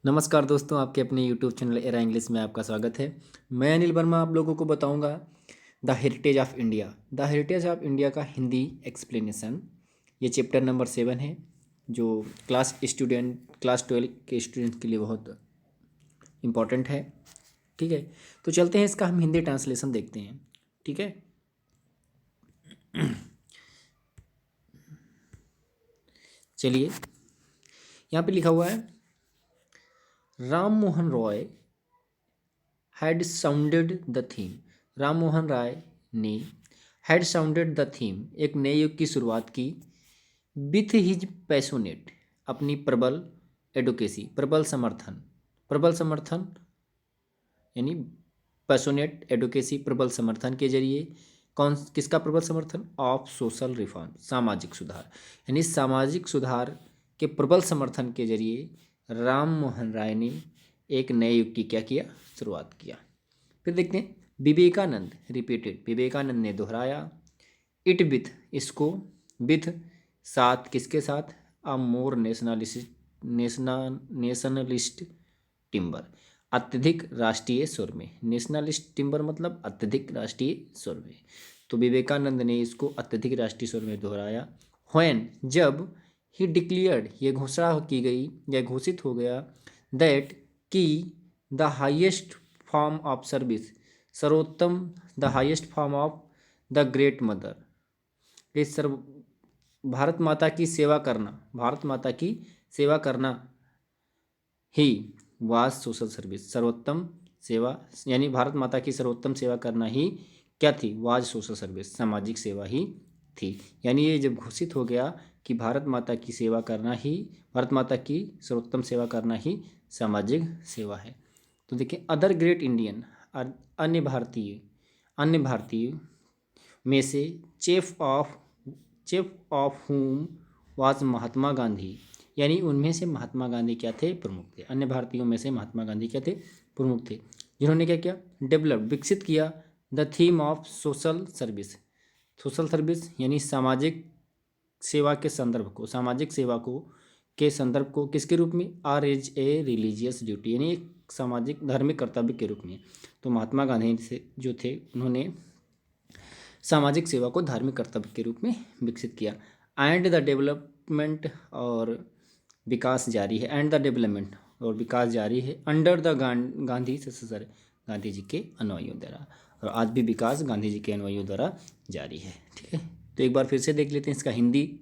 नमस्कार दोस्तों, आपके अपने यूट्यूब चैनल एरा इंग्लिश में आपका स्वागत है। मैं अनिल वर्मा आप लोगों को बताऊंगा the heritage of India. The heritage of India का हिंदी एक्सप्लेनेशन। ये चैप्टर नंबर 7 है, जो क्लास 12 के स्टूडेंट के लिए बहुत इम्पोर्टेंट है। ठीक है, तो चलते हैं, इसका हम हिंदी ट्रांसलेशन देखते हैं। ठीक है, चलिए, यहाँ पे लिखा हुआ है, Ram Mohan Roy had sounded the theme. Ram Mohan Rai ने हैड साउंडेड द थीम, एक नए युग की शुरुआत की, विथ हिज पैशोनेट, अपनी प्रबल एडोकेसी, प्रबल समर्थन यानी पैशोनेट एडोकेसी, प्रबल समर्थन के जरिए। किसका प्रबल समर्थन? ऑफ सोशल रिफॉर्म, सामाजिक सुधार, यानी सामाजिक सुधार के प्रबल समर्थन के जरिए राम मोहन राय ने एक नए युग की क्या किया? शुरुआत किया। फिर देखते हैं, विवेकानंद रिपीटेड, विवेकानंद ने दोहराया, इट विथ, इसको, विथ, साथ, किसके साथ? अ मोर नेशनलिस्ट टिम्बर, अत्यधिक राष्ट्रीय स्वर में। नेशनलिस्ट टिम्बर मतलब अत्यधिक राष्ट्रीय स्वर में। तो विवेकानंद ने इसको अत्यधिक राष्ट्रीय स्वर में दोहराया। व्हेन, जब, ही डिक्लेयर्ड, ये घोषणा की गई या घोषित हो गया, दैट, कि, the highest form of service, सर्वोत्तम, the highest form of the great mother, ये सर्व भारत माता की सेवा करना, भारत माता की सेवा करना ही वाज सोशल सर्विस, सर्वोत्तम सेवा, यानी भारत माता की सर्वोत्तम सेवा करना ही क्या थी? वाज सोशल सर्विस, सामाजिक सेवा ही थी। यानी ये जब घोषित हो गया कि भारत माता की सेवा करना ही, भारत माता की सर्वोत्तम सेवा करना ही सामाजिक सेवा है। तो देखिए, अदर ग्रेट इंडियन, अन्य भारतीय में से, चीफ ऑफ हुम वाज महात्मा गांधी, यानी उनमें से महात्मा गांधी क्या थे? प्रमुख थे। अन्य भारतीयों में से महात्मा गांधी क्या थे? प्रमुख थे, जिन्होंने क्या किया? डेवलप, विकसित किया, the theme of social service, social service यानी सामाजिक सेवा के संदर्भ को, सामाजिक सेवा को के संदर्भ को किसके रूप में? Or as a religious duty, यानी एक सामाजिक धार्मिक कर्तव्य के रूप में। तो महात्मा गांधी से जो थे, उन्होंने सामाजिक सेवा को धार्मिक कर्तव्य के रूप में विकसित किया। एंड द डेवलपमेंट, और विकास जारी है, एंड द डेवलपमेंट, और विकास जारी है, under the Gandhi sir, Gandhi ji के अनुयायियों द्वारा, और आज भी विकास गांधी जी के अनुयायियों द्वारा जारी है। ठीक है, तो एक बार फिर से देख लेते हैं इसका हिंदी।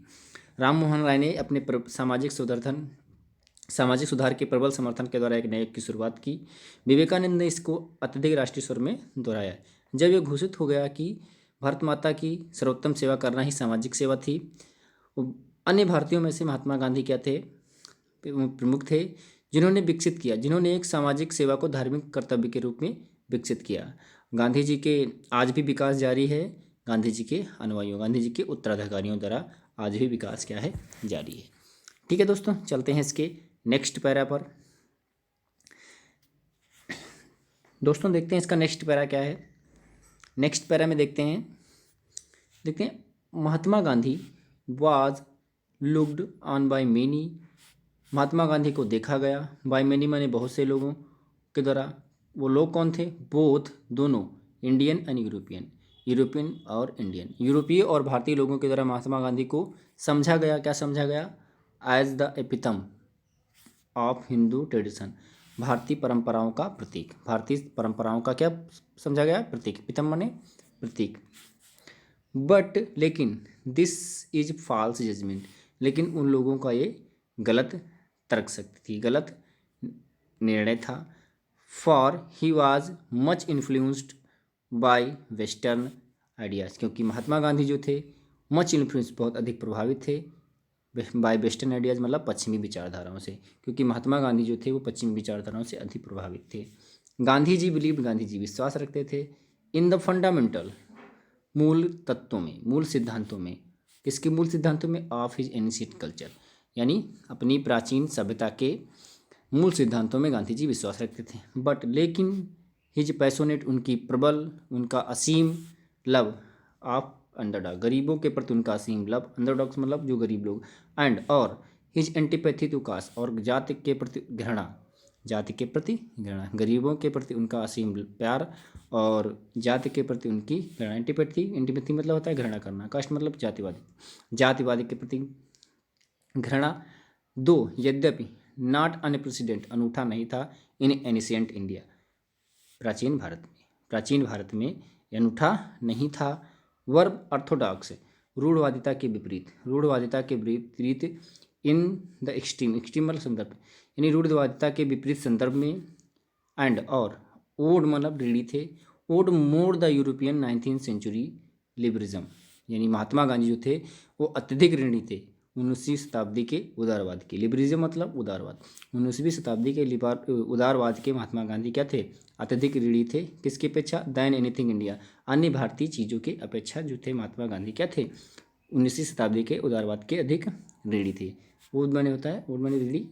राम मोहन राय ने अपने सामाजिक सुधार के प्रबल समर्थन के द्वारा एक नए युग की शुरुआत की। विवेकानंद ने इसको अत्यधिक राष्ट्रीय स्वर में दोहराया। जब यह घोषित हो गया कि भारत माता की सर्वोत्तम सेवा करना ही सामाजिक सेवा थी, अन्य भारतीयों में से महात्मा गांधी क्या थे? प्रमुख थे, जिन्होंने विकसित किया, जिन्होंने एक सामाजिक सेवा को धार्मिक कर्तव्य के रूप में विकसित किया। गांधी जी के आज भी विकास जारी है, गांधी जी के अनुयायियों, गांधी जी के उत्तराधिकारियों द्वारा आज भी विकास क्या है? जारी है। ठीक है दोस्तों, चलते हैं इसके नेक्स्ट पैरा पर। दोस्तों देखते हैं इसका नेक्स्ट पैरा क्या है। नेक्स्ट पैरा में देखते हैं, Mahatma Gandhi was looked on by many, Mahatma Gandhi को देखा गया, बाय मेनी माने बहुत से लोगों के द्वारा। वो लोग कौन थे? बोथ, दोनों, इंडियन एंड यूरोपियन, यूरोपियन और इंडियन, यूरोपीय और भारतीय लोगों के द्वारा महात्मा गांधी को समझा गया। क्या समझा गया? As the epitome of Hindu tradition, भारतीय परंपराओं का प्रतीक, भारतीय परंपराओं का क्या समझा गया? प्रतीक, एपिथम माने प्रतीक। बट, लेकिन, दिस इज फॉल्स जजमेंट, लेकिन उन लोगों का ये गलत तर्क शक्ति थी, गलत निर्णय था। For he was much influenced by western ideas, क्योंकि महात्मा गांधी जो थे, मच इन्फ्लुएंस, बहुत अधिक प्रभावित थे, बाय वेस्टर्न आइडियाज़ मतलब पश्चिमी विचारधाराओं से, क्योंकि महात्मा गांधी जो थे वो पश्चिमी विचारधाराओं से अधिक प्रभावित थे। गांधी जी बिलीव, गांधी जी विश्वास रखते थे, इन द फंडामेंटल, मूल तत्वों में, मूल सिद्धांतों में। किसके मूल सिद्धांतों में? ऑफ हिज एंशिएंट कल्चर, यानी अपनी प्राचीन सभ्यता के मूल सिद्धांतों में गांधी जी विश्वास रखते थे। बट, लेकिन, हिज पैशोनेट, उनकी प्रबल, उनका असीम लव ऑफ अंडरडॉग, गरीबों के प्रति उनका असीम लव, अंडरडॉग्स मतलब जो गरीब लोग, एंड, और हिज एंटीपैथी टू कास्ट, और जाति के प्रति घृणा, जाति के प्रति घृणा, गरीबों के प्रति उनका असीम प्यार और जाति के प्रति उनकी घृणा। एंटीपैथी, एंटीपैथी मतलब होता है घृणा करना, कास्ट मतलब जातिवादी, जातिवादी के प्रति घृणा। 2, यद्यपि नॉट अनप्रेसिडेंट, अनूठा नहीं था इन एनिशियंट इंडिया, प्राचीन भारत में अनूठा नहीं था। वर्ब ऑर्थोडॉक्स, रूढ़वादिता के विपरीत इन द एक्सट्रीम, एक्सट्रीम मतलब संदर्भ, यानी रूढ़वादिता के विपरीत संदर्भ में। एंड और ओड मतलब ऋणी थे, owed more the European 19th century liberalism, यानी महात्मा गांधी जो थे वो अत्यधिक ऋणी थे 19वीं शताब्दी के उदारवाद के। लिबरिज्म मतलब उदारवाद। 19वीं शताब्दी के उदारवाद के महात्मा गांधी क्या थे? अत्यधिक ऋणी थे। किसकी अपेक्षा? दैन एनीथिंग इंडिया, अन्य भारतीय चीज़ों की अपेक्षा जो थे महात्मा गांधी क्या थे? 19वीं शताब्दी के उदारवाद के अधिक ऋणी थे। ओड माने होता है, ओड माने ऋणी,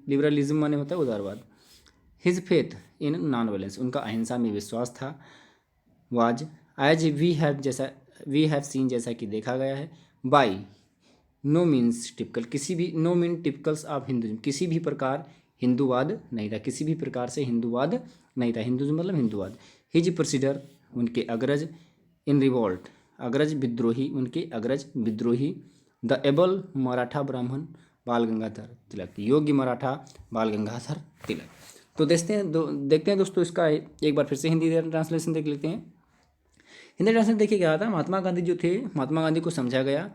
लिबरलिज्म माने होता है उदारवाद। His faith in non violence, उनका अहिंसा में विश्वास था। Was as we have seen, जैसा कि देखा गया है। बाई नो मीन्स टिपिकल, किसी भी नो मीन टिपिकल्स ऑफ हिंदुइज्म, किसी भी प्रकार हिंदूवाद नहीं था, किसी भी प्रकार से हिंदूवाद नहीं था। हिंदुइज्म मतलब हिंदूवाद। हिज प्रोसीडर, उनके अग्रज। इन रिवॉल्ट, अग्रज विद्रोही, उनके अग्रज विद्रोही। द एबल मराठा ब्राह्मण बाल गंगाधर तिलक, योग्य मराठा बाल गंगाधर तिलक। तो देखते हैं दोस्तों, इसका एक बार फिर से हिंदी ट्रांसलेशन देख लेते हैं। हिंदी ट्रांसलेशन देखिए क्या था। महात्मा गांधी जो थे, महात्मा गांधी को समझा गया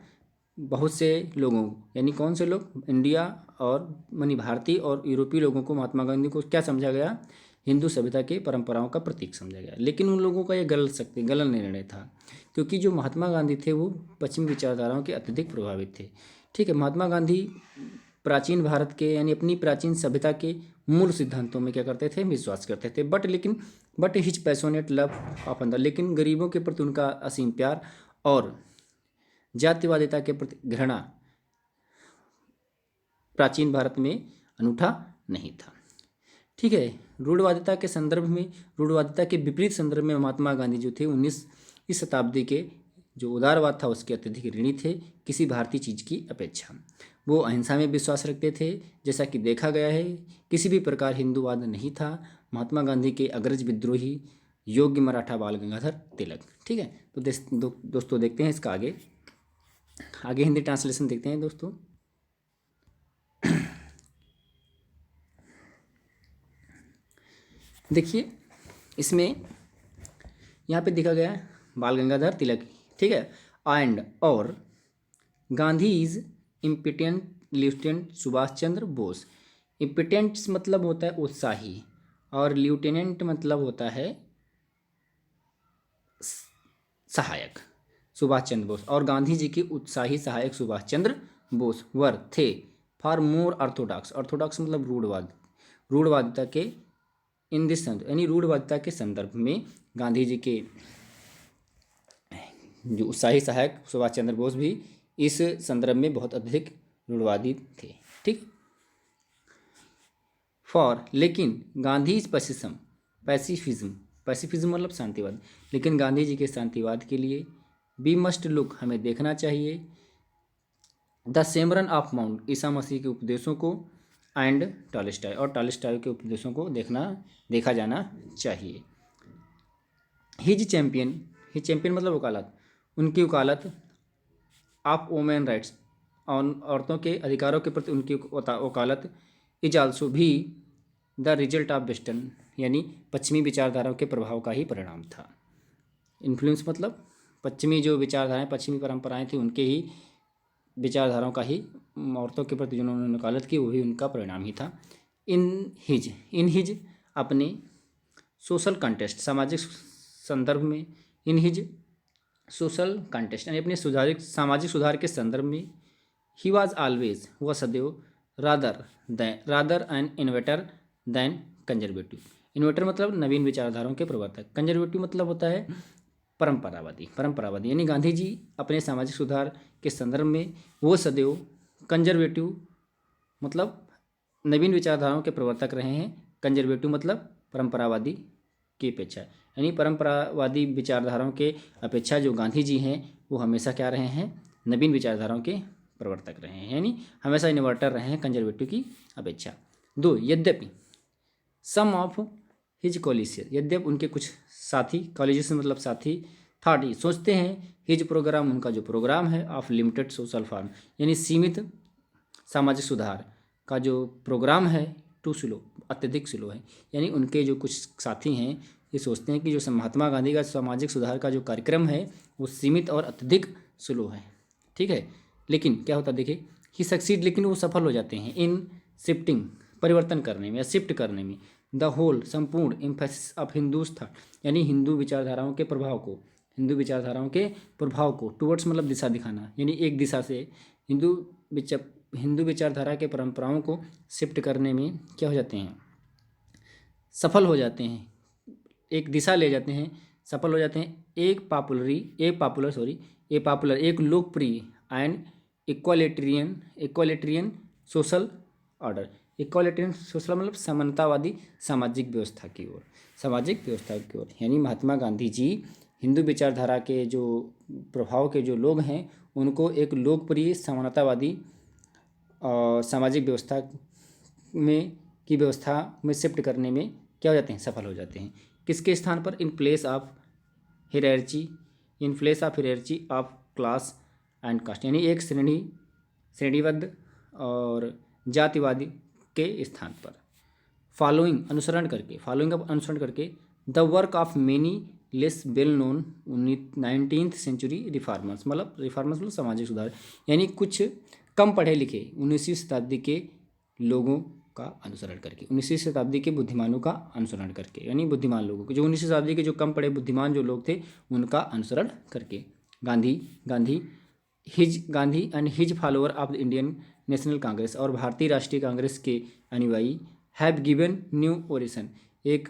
बहुत से लोगों, यानी कौन से लोग? इंडिया और मानी भारतीय और यूरोपीय लोगों को महात्मा गांधी को क्या समझा गया? हिंदू सभ्यता के परंपराओं का प्रतीक समझा गया। लेकिन उन लोगों का ये गलत निर्णय था, क्योंकि जो महात्मा गांधी थे वो पश्चिमी विचारधाराओं के अत्यधिक प्रभावित थे। ठीक है, महात्मा गांधी प्राचीन भारत के यानी अपनी प्राचीन सभ्यता के मूल सिद्धांतों में क्या करते थे? विश्वास करते थे। But his passionate love of अंदर, लेकिन गरीबों के प्रति उनका असीम प्यार और जातिवादिता के प्रति घृणा प्राचीन भारत में अनूठा नहीं था। ठीक है, रूढ़वादिता के संदर्भ में, रूढ़वादिता के विपरीत संदर्भ में महात्मा गांधी जो थे 19वीं शताब्दी के जो उदारवाद था उसके अत्यधिक ऋणी थे किसी भारतीय चीज़ की अपेक्षा। वो अहिंसा में विश्वास रखते थे, जैसा कि देखा गया है। किसी भी प्रकार हिंदूवाद नहीं था। महात्मा गांधी के अग्रज विद्रोही, योग्य मराठा बाल गंगाधर तिलक। ठीक है, तो दोस्तों देखते हैं इसका आगे हिंदी ट्रांसलेशन देखते हैं दोस्तों। देखिए इसमें यहाँ पे दिखा गया है बाल गंगाधर तिलक। ठीक है, एंड और गांधी इज इम्पिटेंट लेफ्टिनेंट सुभाष चंद्र बोस। इम्पिटेंट मतलब होता है उत्साही और लेफ्टिनेंट मतलब होता है सहायक, सुभाष चंद्र बोस। और गांधी जी के उत्साही सहायक सुभाष चंद्र बोस वर थे फॉर मोर ऑर्थोडॉक्स, ऑर्थोडॉक्स मतलब रूढ़वादिता के इन दिस यानी रूढ़वादिता के संदर्भ में गांधी जी के जो उत्साही सहायक सुभाष चंद्र बोस भी इस संदर्भ में बहुत अधिक रूढ़वादी थे। ठीक, फॉर लेकिन गांधी पैसिफिज्म मतलब शांतिवाद, लेकिन गांधी जी के शांतिवाद के लिए वी मस्ट लुक, हमें देखना चाहिए the सेमरन of mount, Isa Masih के उपदेशों को, एंड टॉलस्टॉय, और टॉलस्टॉय के उपदेशों को देखा जाना चाहिए। हिज चैंपियन मतलब वकालत, उनकी वकालत ऑफ वोमेन राइट्स, औरतों के अधिकारों के प्रति उनकी वकालत इज आल्सो भी द रिजल्ट ऑफ वेस्टर्न, यानी पश्चिमी विचारधाराओं के प्रभाव का ही परिणाम था। इन्फ्लुएंस मतलब पश्चिमी जो विचारधाराएं, पश्चिमी परंपराएं थी उनके ही विचारधाराओं का ही औरतों के प्रति जिन्होंने वकालत की वो भी उनका परिणाम ही था। इन हिज अपने सोशल कंटेस्ट, सामाजिक संदर्भ में, इन हिज सोशल कंटेस्ट यानी अपने सामाजिक सुधार के संदर्भ में, ही वॉज ऑलवेज, वह सदैव rather an innovator than conservative. Innovator मतलब नवीन विचारधाराओं के प्रवर्तक, कंजर्वेटिव मतलब होता है परंपरावादी, यानी गांधी जी अपने सामाजिक सुधार के संदर्भ में वो सदैव कंजर्वेटिव मतलब नवीन विचारधाराओं के प्रवर्तक रहे हैं, कंजर्वेटिव मतलब परंपरावादी की अपेक्षा, यानी परंपरावादी विचारधाराओं के अपेक्षा जो गांधी जी हैं वो हमेशा क्या रहे हैं? नवीन विचारधाराओं के प्रवर्तक रहे हैं, यानी हमेशा इन्वर्टर रहे हैं कंजर्वेटिव की अपेक्षा। दो यद्यपि सम ऑफ हिज कॉलेजियस, यद्यपि उनके कुछ साथी, कॉलेजियस मतलब साथी, थॉट सोचते हैं, हिज प्रोग्राम उनका जो प्रोग्राम है ऑफ लिमिटेड सोशल फॉर्म यानी सीमित सामाजिक सुधार का जो प्रोग्राम है टू स्लो, अत्यधिक स्लो है। यानी उनके जो कुछ साथी हैं ये सोचते हैं कि जो महात्मा गांधी का सामाजिक सुधार का जो कार्यक्रम है वो सीमित और अत्यधिक स्लो है। ठीक है, लेकिन क्या होता है देखिए, ही सक्सीड, लेकिन वो सफल हो जाते हैं इन शिफ्टिंग, परिवर्तन करने में या शिफ्ट करने में, द होल संपूर्ण एम्फेसिस ऑफ हिंदूज था, यानी हिंदू विचारधाराओं के प्रभाव को, हिंदू विचारधाराओं के प्रभाव को, टुवर्ड्स मतलब दिशा दिखाना, यानी एक दिशा से हिंदू विचारधारा के परंपराओं को शिफ्ट करने में क्या हो जाते हैं, सफल हो जाते हैं, एक दिशा ले जाते हैं, सफल हो जाते हैं। एक लोकप्रिय एंड इक्वालिटेरियन सोशल ऑर्डर, इक्वालिटेरियन सोशल मतलब समानतावादी सामाजिक व्यवस्था की ओर, सामाजिक व्यवस्था की ओर, यानी महात्मा गांधी जी हिंदू विचारधारा के जो प्रभाव के जो लोग हैं उनको एक लोकप्रिय समानतावादी सामाजिक व्यवस्था में की व्यवस्था में शिफ्ट करने में क्या हो जाते हैं, सफल हो जाते हैं। किसके स्थान पर, in place of hierarchy of class and caste, यानी एक श्रेणीबद्ध और जातिवादी के स्थान पर। फॉलोइंग अनुसरण करके the work of many less well known 19th century reformers, मतलब सामाजिक सुधार, यानी कुछ कम पढ़े लिखे 19वीं शताब्दी के लोगों का अनुसरण करके, 19वीं शताब्दी के बुद्धिमानों का अनुसरण करके, यानी बुद्धिमान लोगों के, जो 19वीं शताब्दी के जो कम पढ़े बुद्धिमान जो लोग थे उनका अनुसरण करके Gandhi and his follower of the Indian National Congress, और भारतीय राष्ट्रीय कांग्रेस के अनुयायी हैव गिवन न्यू ओरिजिन, एक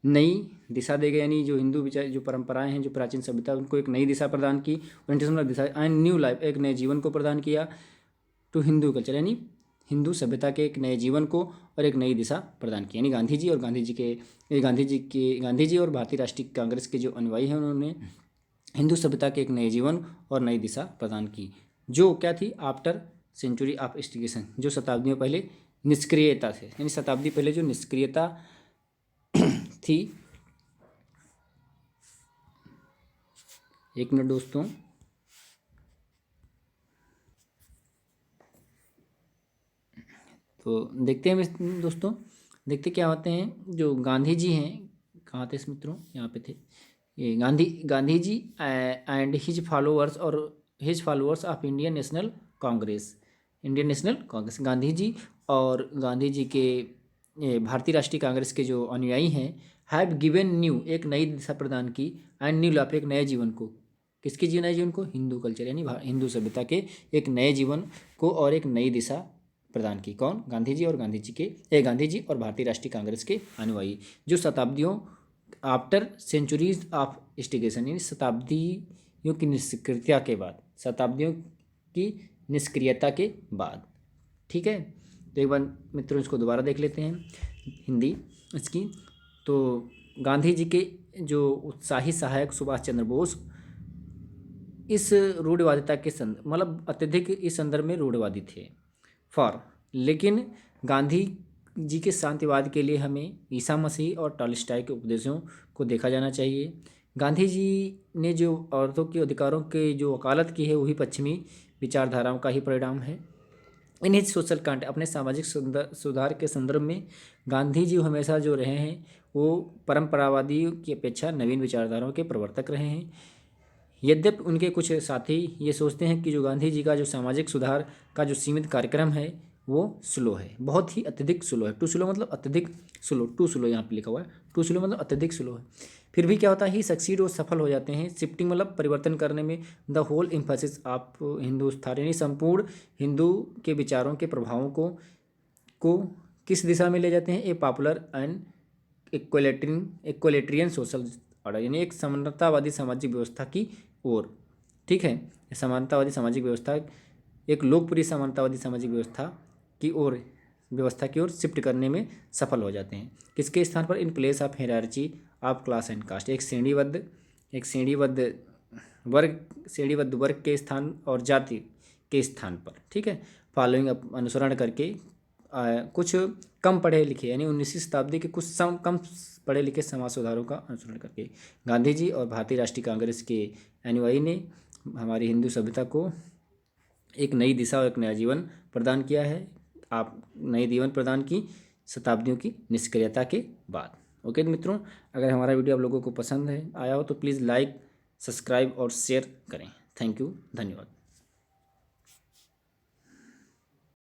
नई दिशा दे गए, यानी जो हिंदू विचार जो परंपराएं हैं, जो प्राचीन सभ्यता, उनको एक नई दिशा प्रदान की, orientation Disha and new life, एक नए जीवन को प्रदान किया, टू हिंदू कल्चर, यानी हिंदू सभ्यता के एक नए जीवन को और एक नई दिशा प्रदान की। यानी गांधी जी और भारतीय राष्ट्रीय कांग्रेस के जो अनुयायी हैं उन्होंने हिंदू सभ्यता के एक नए जीवन और नई दिशा प्रदान की, जो क्या थी, आफ्टर सेंचुरी ऑफ इंस्टिगेशन, जो शताब्दियों पहले निष्क्रियता थे, यानी शताब्दी पहले जो निष्क्रियता थी। एक मिनट दोस्तों, तो देखते हैं दोस्तों, देखते क्या होते हैं। जो गांधी जी हैं, कहाँ थे मित्रों, यहाँ पे थे, ये Gandhi ji and his followers of Indian National Congress, Gandhi ji और गांधी जी के भारतीय राष्ट्रीय कांग्रेस के जो अनुयायी हैं, हैव गिवन न्यू, एक नई दिशा प्रदान की, एंड न्यू लाइफ, एक नए जीवन को, किसके नए जीवन को, हिंदू कल्चर यानी हिंदू सभ्यता के एक नए जीवन को और एक नई दिशा प्रदान की। कौन, गांधी जी और भारतीय राष्ट्रीय कांग्रेस के अनुयायी, जो शताब्दियों आफ्टर सेंचुरीज ऑफ इंस्टिगेशन, यानी शताब्दियों की निष्क्रियता के बाद। ठीक है, तो एक बार मित्रों इसको दोबारा देख लेते हैं हिंदी इसकी। तो गांधी जी के जो उत्साही सहायक सुभाष चंद्र बोस इस रूढ़िवादिता के मतलब अत्यधिक इस संदर्भ में रूढ़िवादी थे लेकिन गांधी जी के शांतिवाद के लिए हमें ईसा मसीह और टॉलस्टॉय के उपदेशों को देखा जाना चाहिए। गांधी जी ने जो औरतों के अधिकारों के जो वकालत की है वही पश्चिमी विचारधाराओं का ही परिणाम है। इन हिज सोशल कांट, अपने सामाजिक सुधार के संदर्भ में गांधी जी हमेशा जो रहे हैं वो परंपरावादी की अपेक्षा नवीन विचारधाराओं के प्रवर्तक रहे हैं। यद्यपि उनके कुछ साथी ये सोचते हैं कि जो गांधी जी का जो सामाजिक सुधार का जो सीमित कार्यक्रम है वो स्लो है, बहुत ही अत्यधिक स्लो है। टू स्लो मतलब अत्यधिक स्लो, टू स्लो यहाँ पे लिखा हुआ है, टू स्लो मतलब अत्यधिक स्लो है। फिर भी क्या होता है, ही सक्सीड, वो सफल हो जाते हैं शिफ्टिंग मतलब परिवर्तन करने में, the whole emphasis of Hindustan, यानी संपूर्ण हिंदू के विचारों के प्रभावों को किस दिशा में ले जाते हैं, a popular and egalitarian social order, यानी एक समानतावादी सामाजिक व्यवस्था की ओर। ठीक है, समानतावादी सामाजिक व्यवस्था, एक लोकप्रिय समानतावादी सामाजिक व्यवस्था की ओर शिफ्ट करने में सफल हो जाते हैं। किसके स्थान पर, in place of hierarchy of class and caste, एक श्रेणीबद्ध वर्ग के स्थान और जाति के स्थान पर। ठीक है, फॉलोइंग अनुसरण करके कुछ कम पढ़े लिखे यानी 19वीं शताब्दी के कुछ कम पढ़े लिखे समाज सुधारों का अनुसरण करके गांधी जी और भारतीय राष्ट्रीय कांग्रेस के अनुयायी ने हमारी हिंदू सभ्यता को एक नई दिशा और एक नया जीवन प्रदान किया है। आप नई जीवन प्रदान की शताब्दियों की निष्क्रियता के बाद। ओके मित्रों, अगर हमारा वीडियो आप लोगों को पसंद है आया हो तो प्लीज़ लाइक, सब्सक्राइब और शेयर करें। थैंक यू, धन्यवाद।